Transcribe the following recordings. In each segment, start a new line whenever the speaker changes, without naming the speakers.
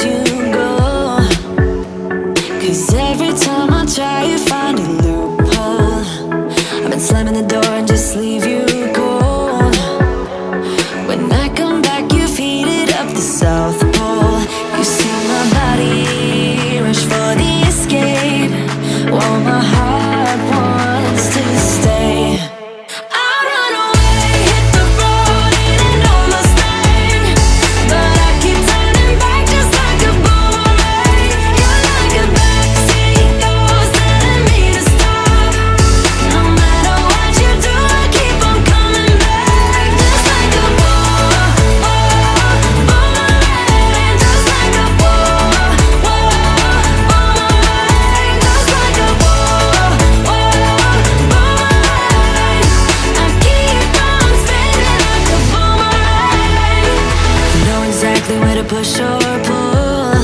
you go. 'Cause every time I try you find a loophole. I've been slamming the door and just leave you cold. When I come back you feed it up the South Pole. You see my body rush for the escape, while my heart wants to stay. Push or pull,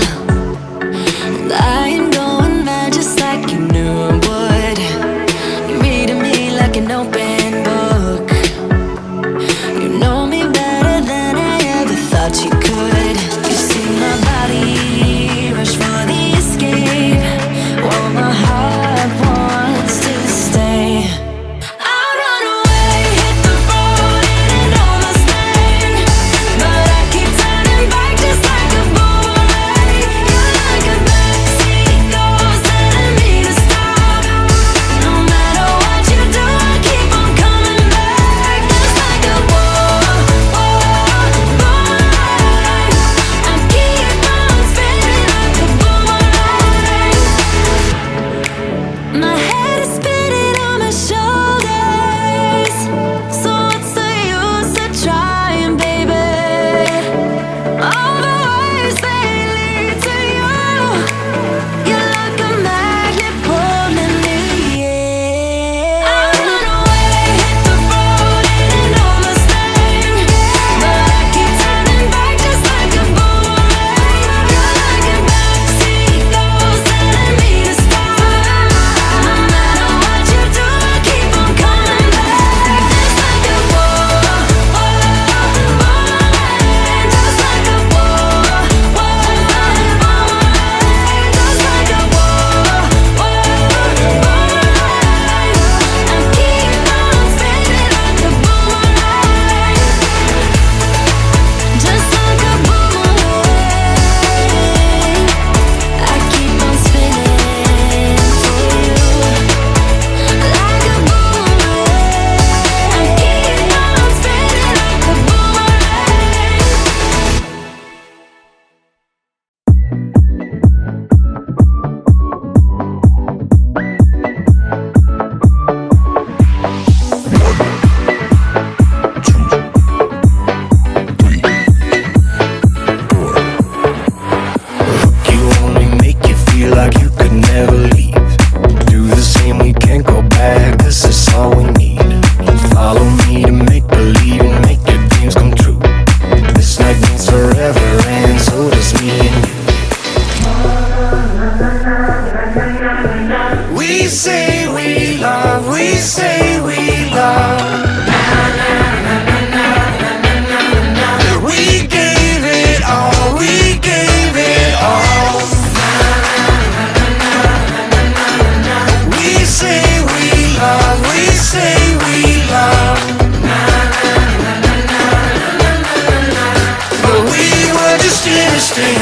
and I am going mad just like you knew I would. You're reading me like an open book. You know me better than I ever thought you could. You see my body rush for the escape, while my heart wants to stay.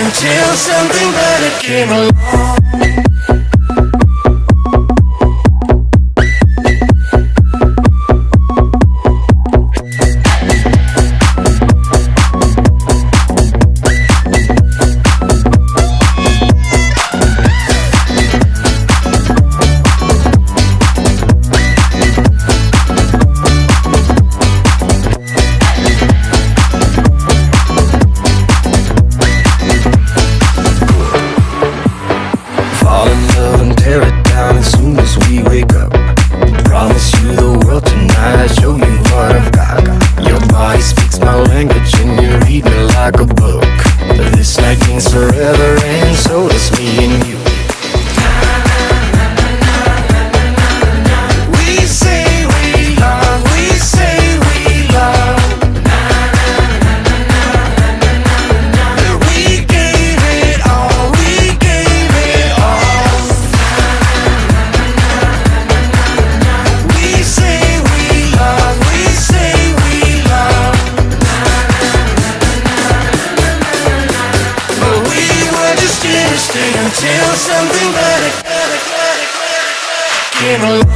Until something better came along. came along.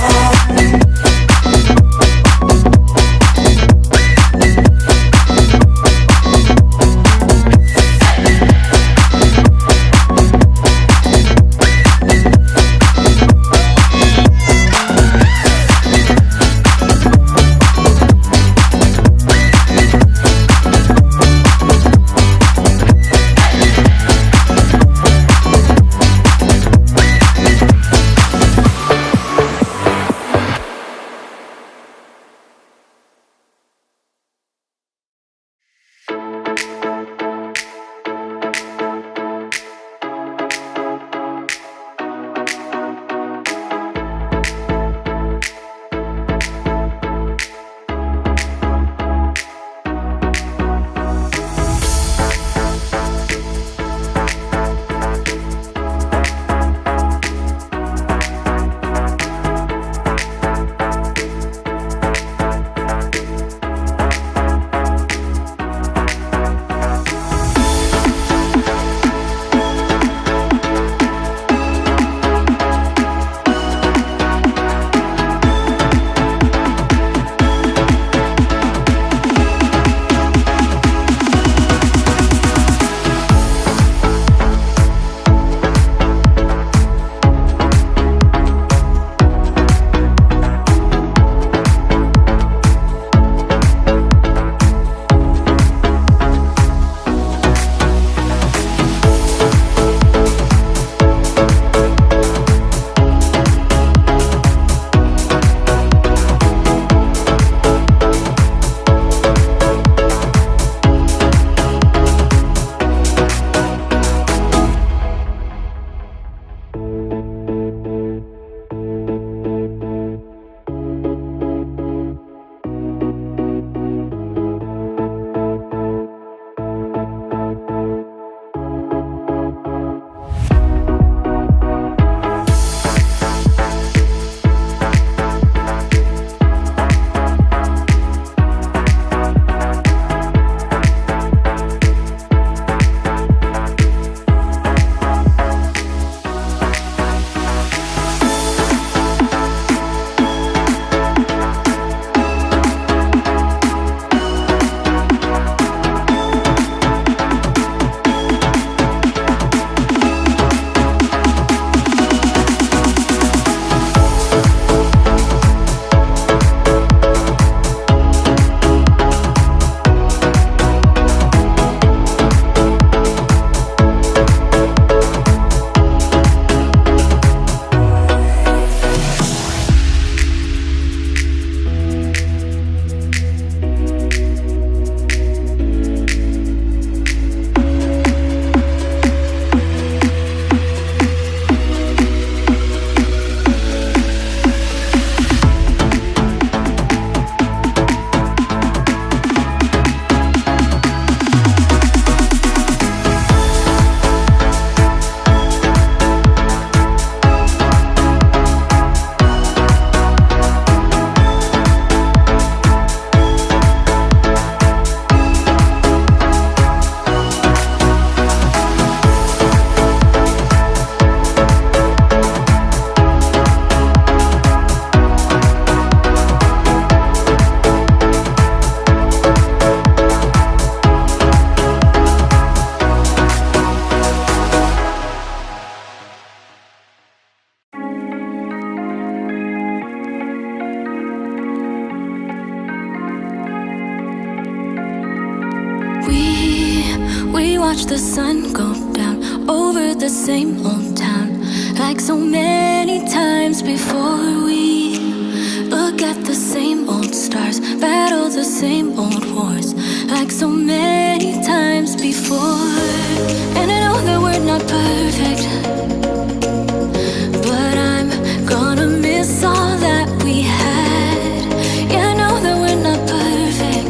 watch the sun go down over the same old town, like so many times before. We look at the same old stars, battle the same old wars, like so many times before. And I know that we're not perfect, but I'm gonna miss all that we had. Yeah, I know that we're not perfect,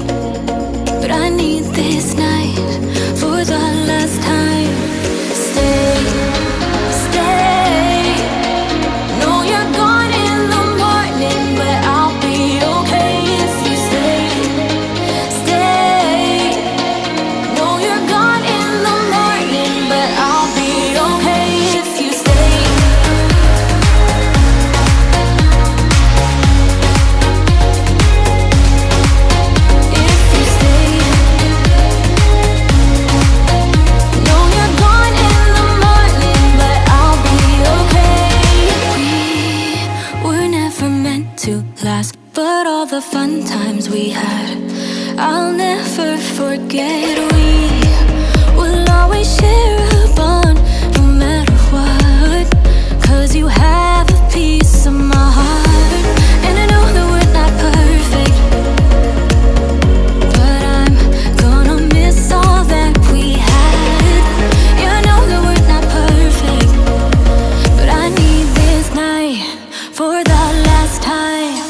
but I need this night for the last time. Stay, stay. Know you're gone in the morning, but I'll be okay if you stay, stay. Know you're gone in the morning, but I'll be okay if you stay. meant to last, but all the fun times we had, I'll never forget. We will always share a bond, no matter what, 'cause you have a piece of my heart. And I know that we're not perfect, but I'm gonna miss all that we had. Yeah, I know that we're not perfect, but I need this night for the last time.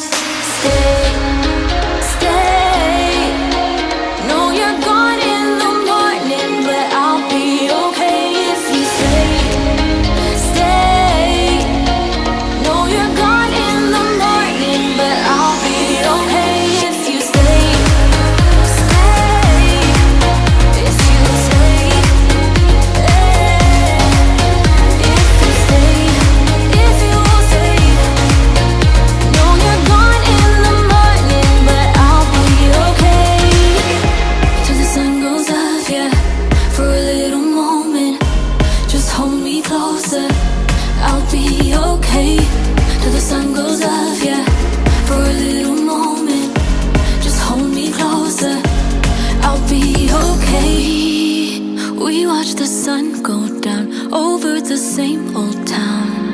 Stay, stay. Know you're gone in the morning, but I'll be okay if you stay, stay. Know you're gone in the morning, but I'll be okay if you stay, stay. If you stay, if you stay, if you stay. Know you're gone in the morning, but I'll be okay till the sun goes up, yeah. For a little moment, just hold me closer. I'll be okay till the sun goes up, yeah. For a little moment, just hold me closer. I'll be okay. We watch the sun go down over the same old town.